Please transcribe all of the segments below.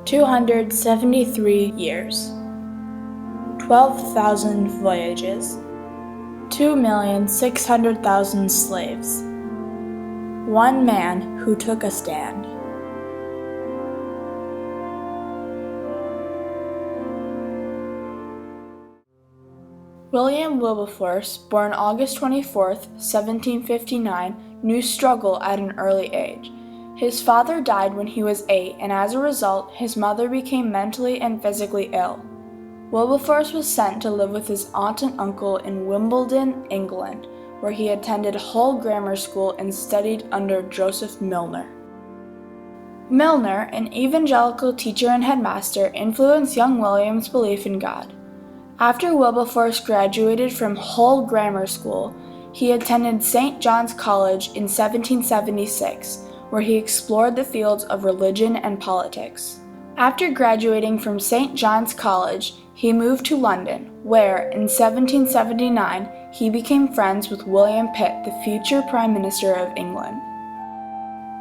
273 years, 12,000 voyages, 2,600,000 slaves, one man who took a stand. William Wilberforce, born August 24, 1759, knew struggle at an early age. His father died when he was 8, and as a result, his mother became mentally and physically ill. Wilberforce was sent to live with his aunt and uncle in Wimbledon, England, where he attended Hull Grammar School and studied under Joseph Milner. Milner, an evangelical teacher and headmaster, influenced young William's belief in God. After Wilberforce graduated from Hull Grammar School, he attended St. John's College in 1776, where he explored the fields of religion and politics. After graduating from St. John's College, he moved to London, where, in 1779, he became friends with William Pitt, the future Prime Minister of England.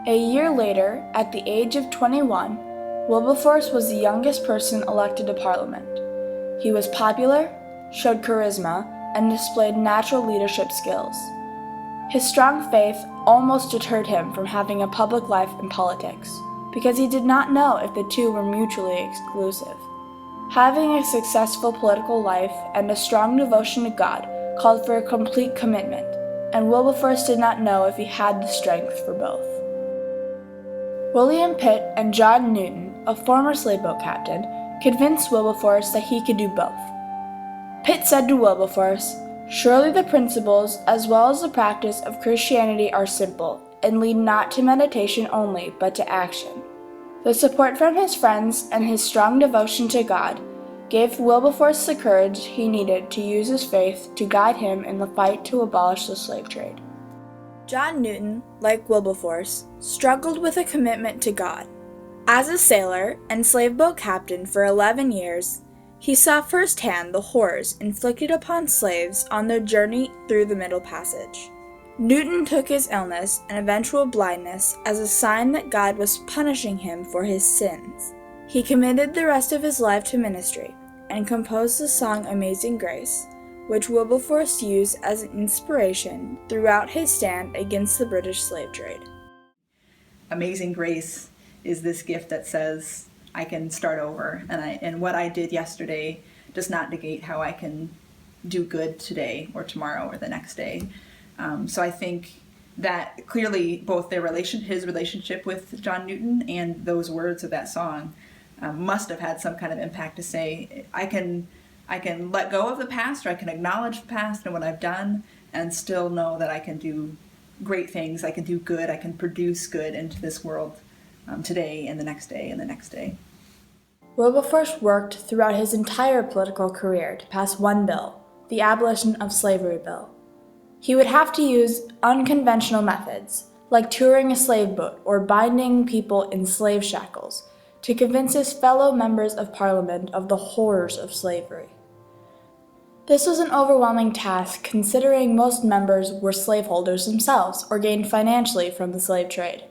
A year later, at the age of 21, Wilberforce was the youngest person elected to Parliament. He was popular, showed charisma, and displayed natural leadership skills. His strong faith almost deterred him from having a public life in politics, because he did not know if the two were mutually exclusive. Having a successful political life and a strong devotion to God called for a complete commitment, and Wilberforce did not know if he had the strength for both. William Pitt and John Newton, a former slaveboat captain, convinced Wilberforce that he could do both. Pitt said to Wilberforce, "Surely the principles as well as the practice of Christianity are simple, and lead not to meditation only, but to action." The support from his friends and his strong devotion to God gave Wilberforce the courage he needed to use his faith to guide him in the fight to abolish the slave trade. John Newton, like Wilberforce, struggled with a commitment to God. As a sailor and slaveboat captain for 11 years, he saw firsthand the horrors inflicted upon slaves on their journey through the Middle Passage. Newton took his illness and eventual blindness as a sign that God was punishing him for his sins. He committed the rest of his life to ministry and composed the song Amazing Grace, which Wilberforce used as an inspiration throughout his stand against the British slave trade. Amazing Grace is this gift that says I can start over, and what I did yesterday does not negate how I can do good today or tomorrow or the next day. So I think that clearly both his relationship with John Newton and those words of that song must have had some kind of impact to say I can let go of the past, or I can acknowledge the past and what I've done, and still know that I can do great things. I can do good. I can produce good into this world today and the next day and the next day. Wilberforce worked throughout his entire political career to pass one bill, the Abolition of Slavery Bill. He would have to use unconventional methods, like touring a slave boat or binding people in slave shackles, to convince his fellow members of Parliament of the horrors of slavery. This was an overwhelming task, considering most members were slaveholders themselves or gained financially from the slave trade.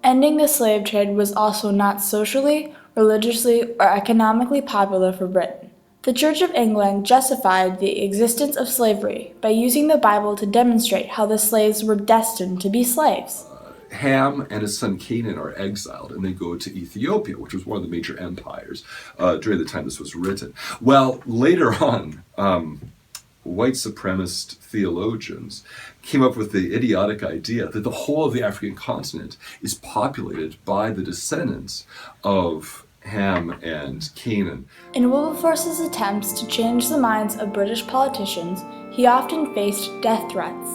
Ending the slave trade was also not socially, religiously, or economically popular for Britain. The Church of England justified the existence of slavery by using the Bible to demonstrate how the slaves were destined to be slaves. Ham and his son Canaan are exiled, and they go to Ethiopia, which was one of the major empires during the time this was written. Well, later on, white supremacist theologians came up with the idiotic idea that the whole of the African continent is populated by the descendants of Ham and Canaan. In Wilberforce's attempts to change the minds of British politicians, he often faced death threats.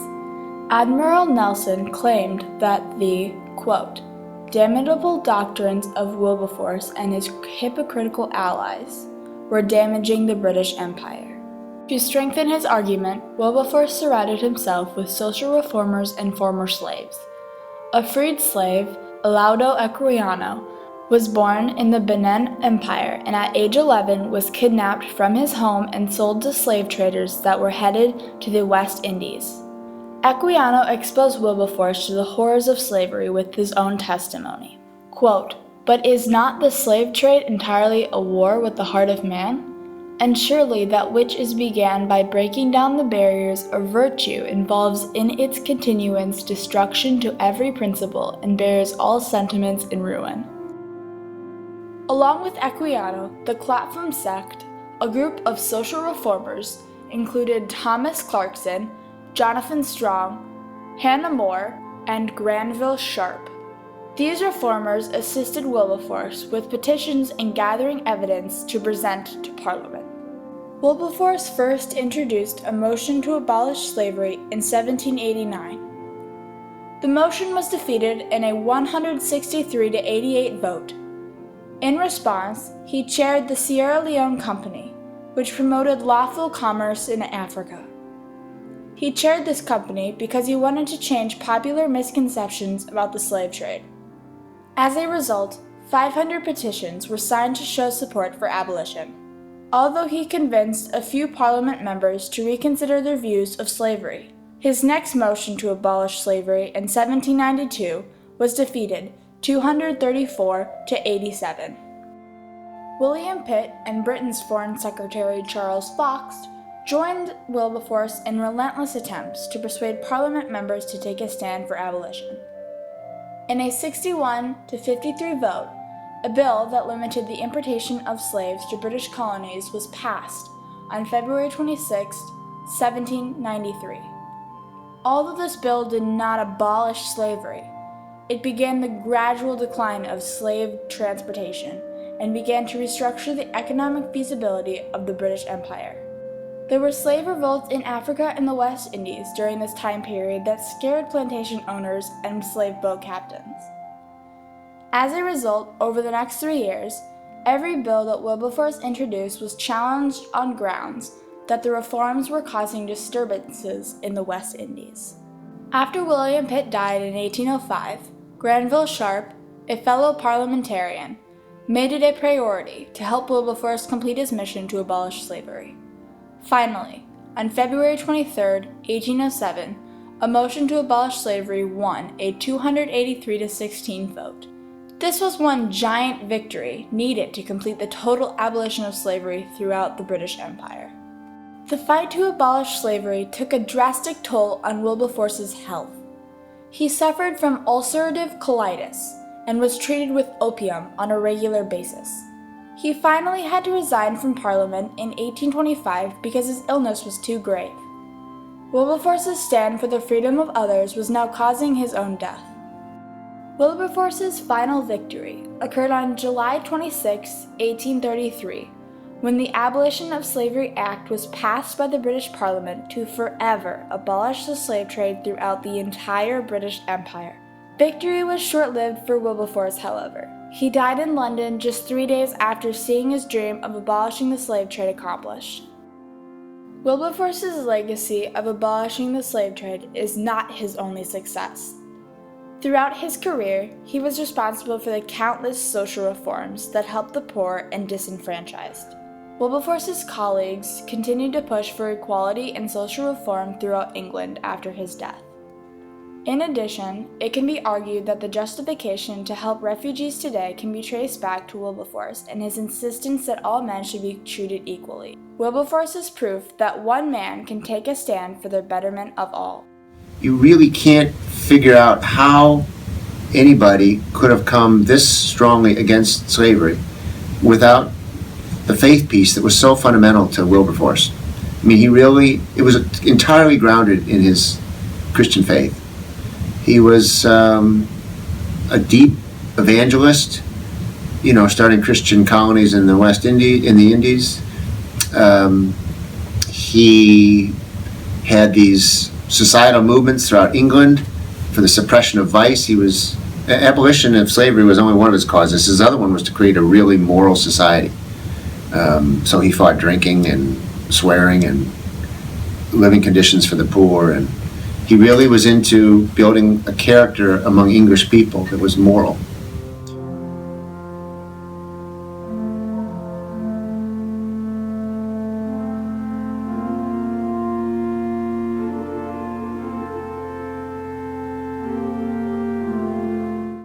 Admiral Nelson claimed that the, quote, damnable doctrines of Wilberforce and his hypocritical allies were damaging the British Empire. To strengthen his argument, Wilberforce surrounded himself with social reformers and former slaves. A freed slave, Alaudo Equiano, was born in the Benin Empire and at age 11 was kidnapped from his home and sold to slave traders that were headed to the West Indies. Equiano exposed Wilberforce to the horrors of slavery with his own testimony. Quote, But is not the slave trade entirely a war with the heart of man? And surely that which is began by breaking down the barriers of virtue involves in its continuance destruction to every principle and bears all sentiments in ruin. Along with Equiano, the Clapham sect, a group of social reformers, included Thomas Clarkson, Jonathan Strong, Hannah More, and Granville Sharp. These reformers assisted Wilberforce with petitions and gathering evidence to present to Parliament. Wilberforce first introduced a motion to abolish slavery in 1789. The motion was defeated in a 163-88 vote. In response, he chaired the Sierra Leone Company, which promoted lawful commerce in Africa. He chaired this company because he wanted to change popular misconceptions about the slave trade. As a result, 500 petitions were signed to show support for abolition. Although he convinced a few Parliament members to reconsider their views of slavery, his next motion to abolish slavery in 1792 was defeated 234-87. William Pitt and Britain's Foreign Secretary Charles Fox joined Wilberforce in relentless attempts to persuade Parliament members to take a stand for abolition. In a 61-53 vote, a bill that limited the importation of slaves to British colonies was passed on February 26, 1793. Although this bill did not abolish slavery, it began the gradual decline of slave transportation and began to restructure the economic feasibility of the British Empire. There were slave revolts in Africa and the West Indies during this time period that scared plantation owners and slave boat captains. As a result, over the next 3 years, every bill that Wilberforce introduced was challenged on grounds that the reforms were causing disturbances in the West Indies. After William Pitt died in 1805, Granville Sharp, a fellow parliamentarian, made it a priority to help Wilberforce complete his mission to abolish slavery. Finally, on February 23, 1807, a motion to abolish slavery won a 283-16 vote. This was one giant victory needed to complete the total abolition of slavery throughout the British Empire. The fight to abolish slavery took a drastic toll on Wilberforce's health. He suffered from ulcerative colitis and was treated with opium on a regular basis. He finally had to resign from Parliament in 1825 because his illness was too grave. Wilberforce's stand for the freedom of others was now causing his own death. Wilberforce's final victory occurred on July 26, 1833, when the Abolition of Slavery Act was passed by the British Parliament to forever abolish the slave trade throughout the entire British Empire. Victory was short-lived for Wilberforce, however. He died in London just 3 days after seeing his dream of abolishing the slave trade accomplished. Wilberforce's legacy of abolishing the slave trade is not his only success. Throughout his career, he was responsible for the countless social reforms that helped the poor and disenfranchised. Wilberforce's colleagues continued to push for equality and social reform throughout England after his death. In addition, it can be argued that the justification to help refugees today can be traced back to Wilberforce and his insistence that all men should be treated equally. Wilberforce is proof that one man can take a stand for the betterment of all. You really can't figure out how anybody could have come this strongly against slavery without the faith piece that was so fundamental to Wilberforce. I mean, it was entirely grounded in his Christian faith. He was a deep evangelist, starting Christian colonies in the Indies. He had these societal movements throughout England for the suppression of vice. Abolition of slavery was only one of his causes. His other one was to create a really moral society. So he fought drinking and swearing and living conditions for the poor, and he really was into building a character among English people that was moral.